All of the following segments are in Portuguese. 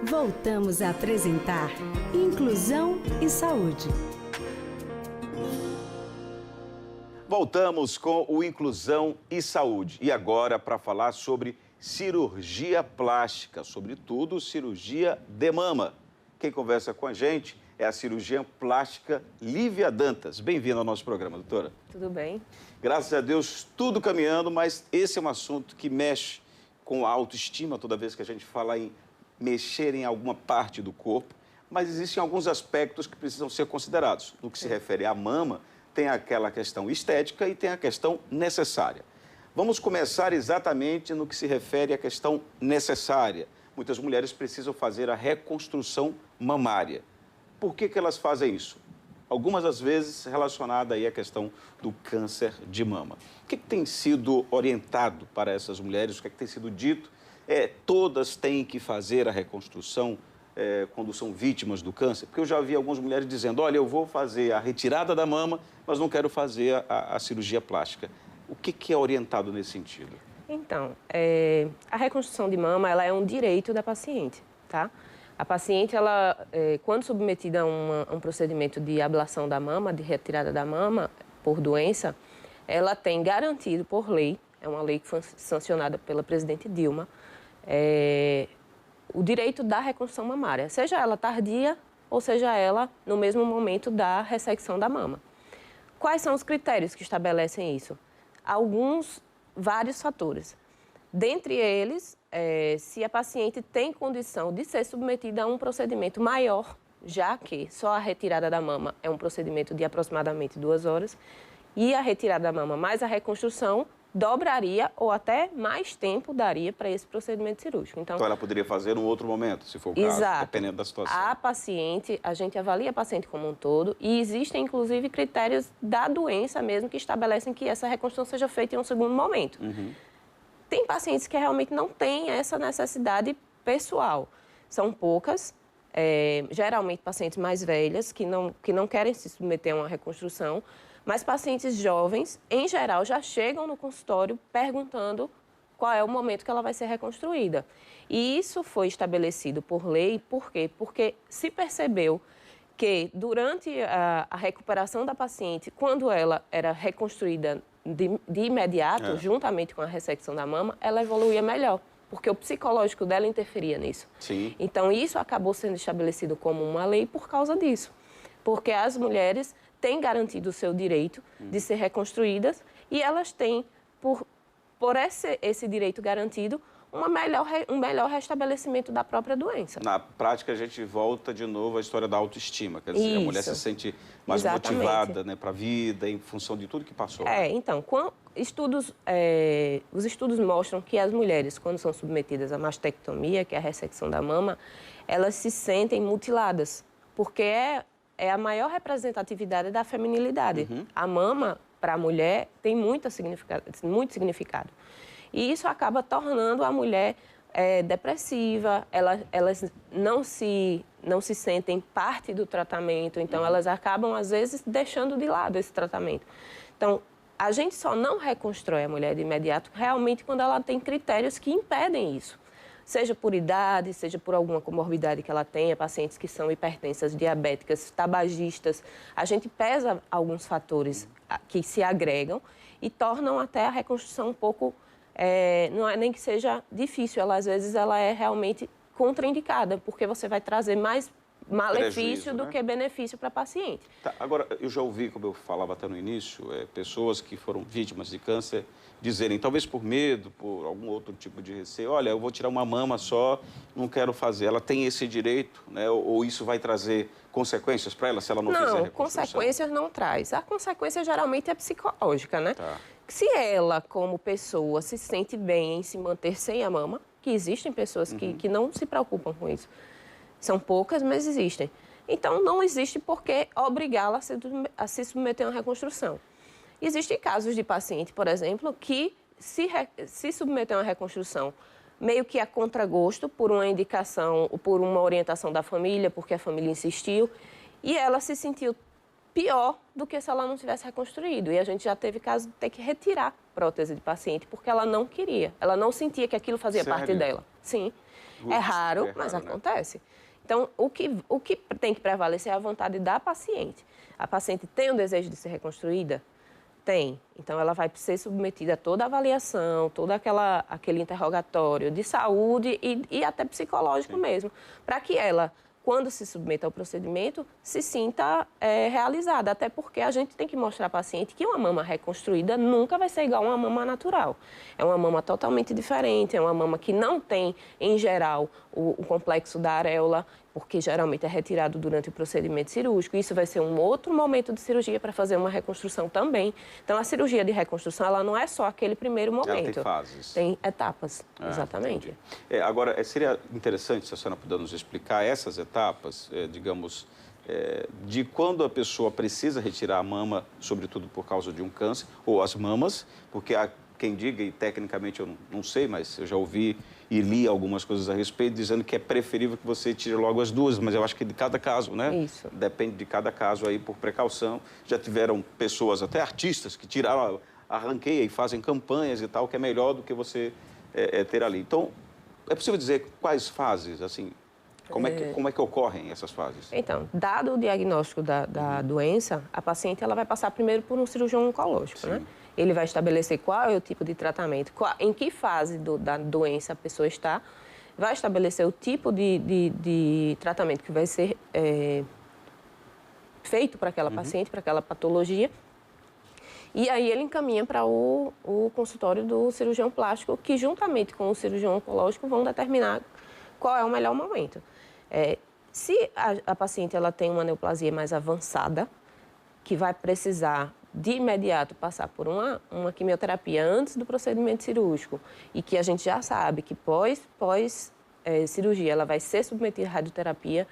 Voltamos a apresentar Inclusão e Saúde. Voltamos com o Inclusão e Saúde. E agora para falar sobre cirurgia plástica, sobretudo cirurgia de mama. Quem conversa com a gente é a cirurgiã plástica Lívia Dantas. Bem-vinda ao nosso programa, doutora. Tudo bem? Graças a Deus, tudo caminhando, mas esse é um assunto que mexe com a autoestima toda vez que a gente fala em mexer em alguma parte do corpo, mas existem alguns aspectos que precisam ser considerados. No que se refere à mama, tem aquela questão estética e tem a questão necessária. Vamos começar exatamente no que se refere à questão necessária. Muitas mulheres precisam fazer a reconstrução mamária. Por que elas fazem isso? Algumas das vezes relacionada aí à questão do câncer de mama. O que tem sido orientado para essas mulheres? O que tem sido dito? Todas têm que fazer a reconstrução quando são vítimas do câncer? Porque eu já vi algumas mulheres dizendo, olha, eu vou fazer a retirada da mama, mas não quero fazer a cirurgia plástica. O que é orientado nesse sentido? Então, a reconstrução de mama ela é um direito da paciente, tá? A paciente, quando submetida a um procedimento de ablação da mama, de retirada da mama por doença, ela tem garantido por lei, é uma lei que foi sancionada pela presidente Dilma, o direito da reconstrução mamária, seja ela tardia ou seja ela no mesmo momento da ressecção da mama. Quais são os critérios que estabelecem isso? Vários fatores. Dentre eles, se a paciente tem condição de ser submetida a um procedimento maior, já que só a retirada da mama é um procedimento de aproximadamente 2 horas, e a retirada da mama mais a reconstrução dobraria ou até mais tempo daria para esse procedimento cirúrgico. Então ela poderia fazer em outro momento, se for o caso, exato. Dependendo da situação. A gente avalia a paciente como um todo e existem, inclusive, critérios da doença mesmo que estabelecem que essa reconstrução seja feita em um segundo momento. Tem pacientes que realmente não têm essa necessidade pessoal. São poucas, geralmente pacientes mais velhas que não querem se submeter a uma reconstrução, mas pacientes jovens, em geral, já chegam no consultório perguntando qual é o momento que ela vai ser reconstruída. E isso foi estabelecido por lei, por quê? Porque se percebeu que durante a recuperação da paciente, quando ela era reconstruída de imediato, juntamente com a ressecção da mama, ela evoluía melhor, porque o psicológico dela interferia nisso. Sim. Então, isso acabou sendo estabelecido como uma lei por causa disso, porque as mulheres têm garantido o seu direito de ser reconstruídas e elas têm, por esse direito garantido, um melhor restabelecimento da própria doença. Na prática, a gente volta de novo à história da autoestima. Quer dizer, a mulher se sente mais motivada, né, para a vida, em função de tudo que passou. Então, os estudos mostram que as mulheres, quando são submetidas à mastectomia, que é a ressecção da mama, elas se sentem mutiladas, porque é a maior representatividade da feminilidade. A mama, para a mulher, tem muito significado. E isso acaba tornando a mulher depressiva, elas não se sentem parte do tratamento, então elas acabam, às vezes, deixando de lado esse tratamento. Então, a gente só não reconstrói a mulher de imediato realmente quando ela tem critérios que impedem isso. Seja por idade, seja por alguma comorbidade que ela tenha, pacientes que são hipertensas, diabéticas, tabagistas. A gente pesa alguns fatores que se agregam e tornam até a reconstrução um pouco... não é nem que seja difícil, às vezes ela é realmente contraindicada, porque você vai trazer mais malefício do que benefício para a paciente. Tá, agora, eu já ouvi, como eu falava até no início, pessoas que foram vítimas de câncer dizerem, talvez por medo, por algum outro tipo de receio, olha, eu vou tirar uma mama só, não quero fazer. Ela tem esse direito, né? Ou isso vai trazer consequências para ela se ela não fizer a reconstrução? Não, consequências não traz. A consequência geralmente é psicológica, né? Tá. Se ela, como pessoa, se sente bem em se manter sem a mama, que existem pessoas que não se preocupam com isso. São poucas, mas existem. Então, não existe por que obrigá-la a se submeter a uma reconstrução. Existem casos de paciente, por exemplo, que se submeter a uma reconstrução meio que a contragosto, por uma indicação ou por uma orientação da família, porque a família insistiu, e ela se sentiu pior do que se ela não tivesse reconstruído. E a gente já teve caso de ter que retirar prótese de paciente porque ela não queria. Ela não sentia que aquilo fazia Sério? parte dela. Sim. É raro, mas né? acontece. Então, o que tem que prevalecer é a vontade da paciente. A paciente tem o desejo de ser reconstruída? Tem. Então, ela vai ser submetida a toda a avaliação, todo aquele interrogatório de saúde e até psicológico mesmo, para que ela, quando se submeta ao procedimento, se sinta realizada. Até porque a gente tem que mostrar à paciente que uma mama reconstruída nunca vai ser igual a uma mama natural. É uma mama totalmente diferente, é uma mama que não tem, em geral, o complexo da areola, porque geralmente é retirado durante o procedimento cirúrgico. Isso vai ser um outro momento de cirurgia para fazer uma reconstrução também. Então, a cirurgia de reconstrução, ela não é só aquele primeiro momento. Ela tem fases. Tem etapas, exatamente. Agora, seria interessante se a senhora puder nos explicar essas etapas, digamos, de quando a pessoa precisa retirar a mama, sobretudo por causa de um câncer, ou as mamas, porque há quem diga, e tecnicamente eu não sei, mas eu já ouvi e li algumas coisas a respeito, dizendo que é preferível que você tire logo as duas, mas eu acho que de cada caso, né? Isso. Depende de cada caso aí, por precaução. Já tiveram pessoas, até artistas, que tiraram, arranqueia e fazem campanhas e tal, que é melhor do que você ter ali. Então, é possível dizer quais fases, assim, como é que ocorrem essas fases? Então, dado o diagnóstico da doença, a paciente ela vai passar primeiro por um cirurgião oncológico, né? Ele vai estabelecer qual é o tipo de tratamento, em que fase da doença a pessoa está, vai estabelecer o tipo de tratamento que vai ser feito para aquela paciente, para aquela patologia. E aí ele encaminha para o consultório do cirurgião plástico, que juntamente com o cirurgião oncológico vão determinar qual é o melhor momento. Se a paciente ela tem uma neoplasia mais avançada, que vai precisar de imediato passar por uma quimioterapia antes do procedimento cirúrgico e que a gente já sabe que pós cirurgia ela vai ser submetida à radioterapia,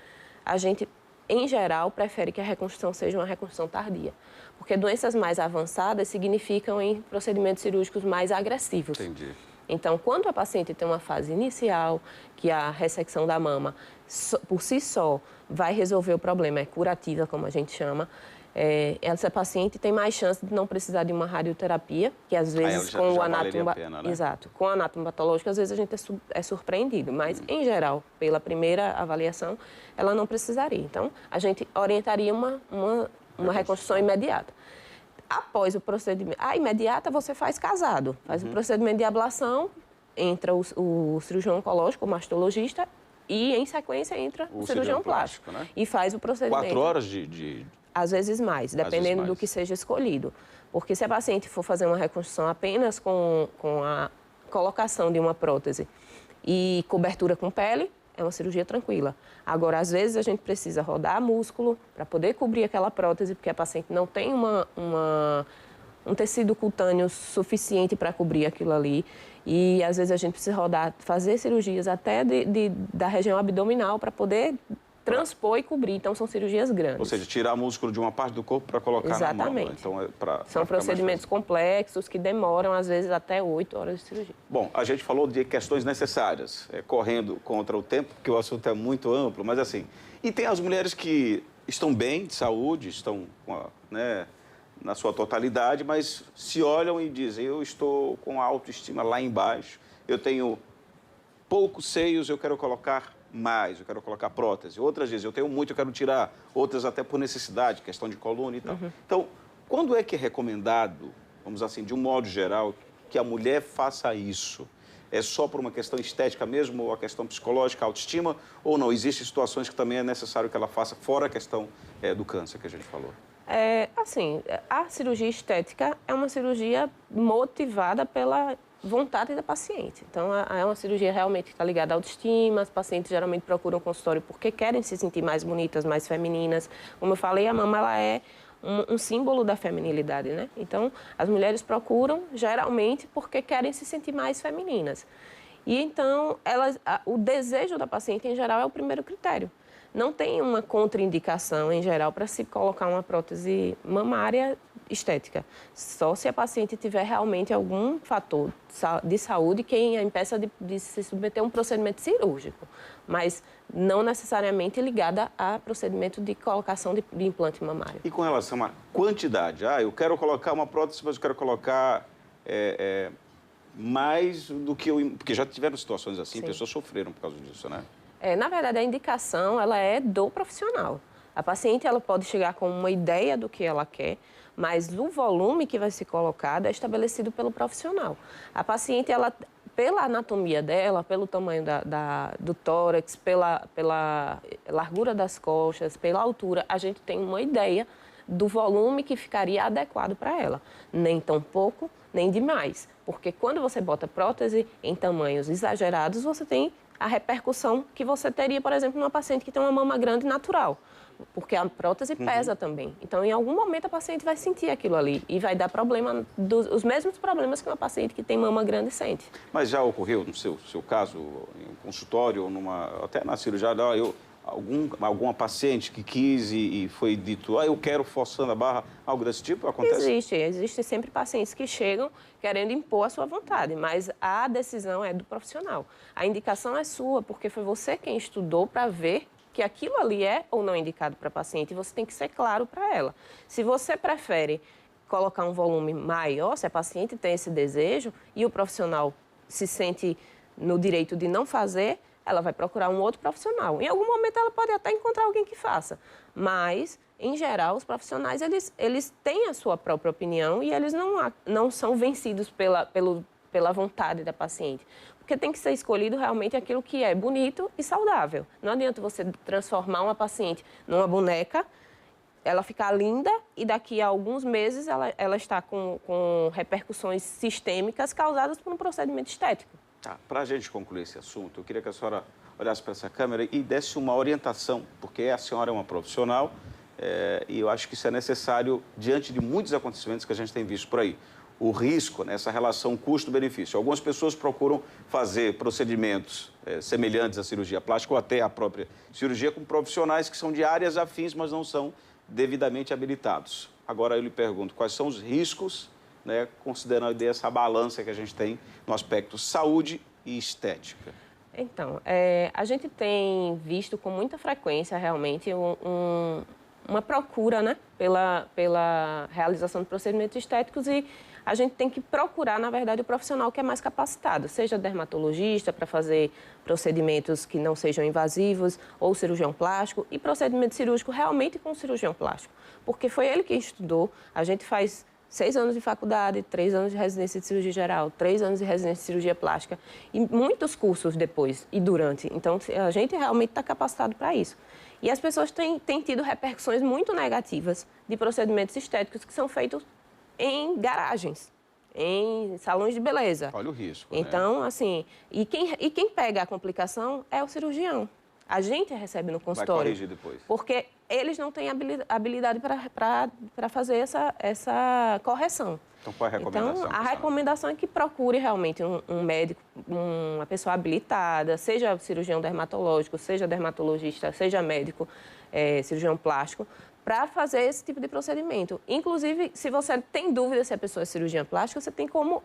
a gente, em geral, prefere que a reconstrução seja uma reconstrução tardia. Porque doenças mais avançadas significam em procedimentos cirúrgicos mais agressivos. Entendi. Então, quando a paciente tem uma fase inicial, que a ressecção da mama, por si só, vai resolver o problema, é curativa, como a gente chama, essa paciente tem mais chance de não precisar de uma radioterapia, que às vezes já, com já o anátomo, pena, né? Exato, com o anátomo patológico às vezes a gente é surpreendido, mas em geral, pela primeira avaliação, ela não precisaria. Então, a gente orientaria uma reconstrução imediata. Após o procedimento, a imediata você faz casado, faz o procedimento de ablação, entra o cirurgião oncológico, o mastologista, e em sequência entra o cirurgião plástico, né? E faz o procedimento. 4 horas Às vezes mais, dependendo do que seja escolhido. Porque se a paciente for fazer uma reconstrução apenas com a colocação de uma prótese e cobertura com pele, é uma cirurgia tranquila. Agora, às vezes, a gente precisa rodar músculo para poder cobrir aquela prótese, porque a paciente não tem um tecido cutâneo suficiente para cobrir aquilo ali. E, às vezes, a gente precisa fazer cirurgias até da região abdominal para poder transpor e cobrir. Então, são cirurgias grandes. Ou seja, tirar músculo de uma parte do corpo para colocar na mama. Então, são procedimentos complexos que demoram, às vezes, até 8 horas de cirurgia. Bom, a gente falou de questões necessárias, correndo contra o tempo, porque o assunto é muito amplo, mas assim... E tem as mulheres que estão bem de saúde, estão na sua totalidade, mas se olham e dizem, eu estou com a autoestima lá embaixo, eu tenho poucos seios, eu quero colocar mais, eu quero colocar prótese. Outras vezes, eu tenho muito, eu quero tirar. Outras até por necessidade, questão de coluna e tal. Então, quando é que é recomendado, vamos dizer assim, de um modo geral, que a mulher faça isso? É só por uma questão estética mesmo, ou a questão psicológica, autoestima, ou não? Existem situações que também é necessário que ela faça, fora a questão do câncer que a gente falou? A cirurgia estética é uma cirurgia motivada pela vontade da paciente. Então, é uma cirurgia realmente que está ligada à autoestima. As pacientes geralmente procuram consultório porque querem se sentir mais bonitas, mais femininas. Como eu falei, a mama ela é um símbolo da feminilidade, né? Então, as mulheres procuram geralmente porque querem se sentir mais femininas. E então, o desejo da paciente, em geral, é o primeiro critério. Não tem uma contraindicação, em geral, para se colocar uma prótese mamária estética. Só se a paciente tiver realmente algum fator de saúde que a impeça de se submeter a um procedimento cirúrgico, mas não necessariamente ligada a procedimento de colocação de implante mamário. E com relação à quantidade? Eu quero colocar uma prótese, mas eu quero colocar mais do que eu... Porque já tiveram situações assim, Sim. Pessoas sofreram por causa disso, né? Na verdade, a indicação ela é do profissional. A paciente ela pode chegar com uma ideia do que ela quer, mas o volume que vai ser colocado é estabelecido pelo profissional. A paciente, ela, pela anatomia dela, pelo tamanho do tórax, pela largura das coxas, pela altura, a gente tem uma ideia do volume que ficaria adequado para ela. Nem tão pouco, nem demais. Porque quando você bota prótese em tamanhos exagerados, você tem a repercussão que você teria, por exemplo, numa paciente que tem uma mama grande natural. Porque a prótese pesa também. Então, em algum momento, a paciente vai sentir aquilo ali e vai dar problema, os mesmos problemas que uma paciente que tem mama grande sente. Mas já ocorreu, no seu caso, em um consultório, até na cirurgia, alguma paciente que quis e foi dito, eu quero forçando a barra, algo desse tipo? Acontece? Existem sempre pacientes que chegam querendo impor a sua vontade, mas a decisão é do profissional. A indicação é sua, porque foi você quem estudou para ver que aquilo ali é ou não indicado para a paciente, e você tem que ser claro para ela. Se você prefere colocar um volume maior, se a paciente tem esse desejo e o profissional se sente no direito de não fazer, ela vai procurar um outro profissional. Em algum momento ela pode até encontrar alguém que faça, mas, em geral, os profissionais eles têm a sua própria opinião e eles não são vencidos pela vontade da paciente. Porque tem que ser escolhido realmente aquilo que é bonito e saudável. Não adianta você transformar uma paciente numa boneca, ela ficar linda e daqui a alguns meses ela está com repercussões sistêmicas causadas por um procedimento estético. Para a gente concluir esse assunto, eu queria que a senhora olhasse para essa câmera e desse uma orientação, porque a senhora é uma profissional e eu acho que isso é necessário diante de muitos acontecimentos que a gente tem visto por aí. O risco, essa relação custo-benefício. Algumas pessoas procuram fazer procedimentos semelhantes à cirurgia plástica ou até à própria cirurgia com profissionais que são de áreas afins, mas não são devidamente habilitados. Agora eu lhe pergunto, quais são os riscos, considerando essa balança que a gente tem no aspecto saúde e estética? Então, a gente tem visto com muita frequência realmente uma procura pela realização de procedimentos estéticos e a gente tem que procurar, na verdade, o profissional que é mais capacitado, seja dermatologista para fazer procedimentos que não sejam invasivos ou cirurgião plástico e procedimento cirúrgico realmente com o cirurgião plástico, porque foi ele que estudou, a gente faz 6 anos de faculdade, 3 anos de residência de cirurgia geral, 3 anos de residência de cirurgia plástica e muitos cursos depois e durante. Então, a gente realmente está capacitado para isso. E as pessoas têm tido repercussões muito negativas de procedimentos estéticos que são feitos em garagens, em salões de beleza. Olha o risco, Então, assim, e quem pega a complicação é o cirurgião. A gente recebe no consultório. Vai corrigir depois. Porque eles não têm habilidade para fazer essa correção. Então, qual é a recomendação? Então, a recomendação é que procure realmente um médico, uma pessoa habilitada, seja cirurgião dermatológico, seja dermatologista, seja médico, cirurgião plástico, para fazer esse tipo de procedimento. Inclusive, se você tem dúvida se a pessoa é cirurgiã plástica, você tem como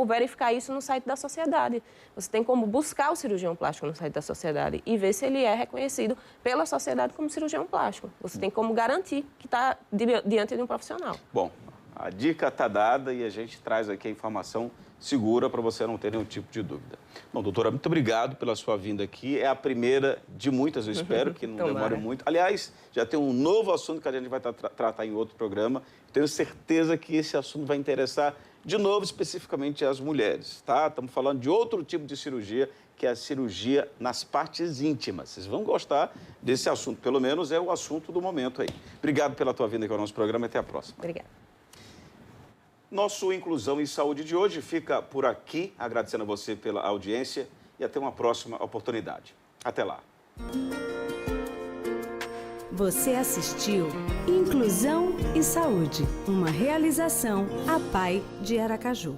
verificar isso no site da sociedade. Você tem como buscar o cirurgião plástico no site da sociedade e ver se ele é reconhecido pela sociedade como cirurgião plástico. Você tem como garantir que está diante de um profissional. Bom, a dica está dada e a gente traz aqui a informação segura para você não ter nenhum tipo de dúvida. Bom, doutora, muito obrigado pela sua vinda aqui. É a primeira de muitas, eu espero que não demore muito. Aliás, já tem um novo assunto que a gente vai tratar em outro programa. Tenho certeza que esse assunto vai interessar, de novo, especificamente as mulheres, tá? Estamos falando de outro tipo de cirurgia, que é a cirurgia nas partes íntimas. Vocês vão gostar desse assunto, pelo menos é o assunto do momento aí. Obrigado pela tua vinda aqui ao nosso programa e até a próxima. Obrigada. Nosso Inclusão e Saúde de hoje fica por aqui, agradecendo a você pela audiência e até uma próxima oportunidade. Até lá. Você assistiu Inclusão e Saúde, uma realização APAI de Aracaju.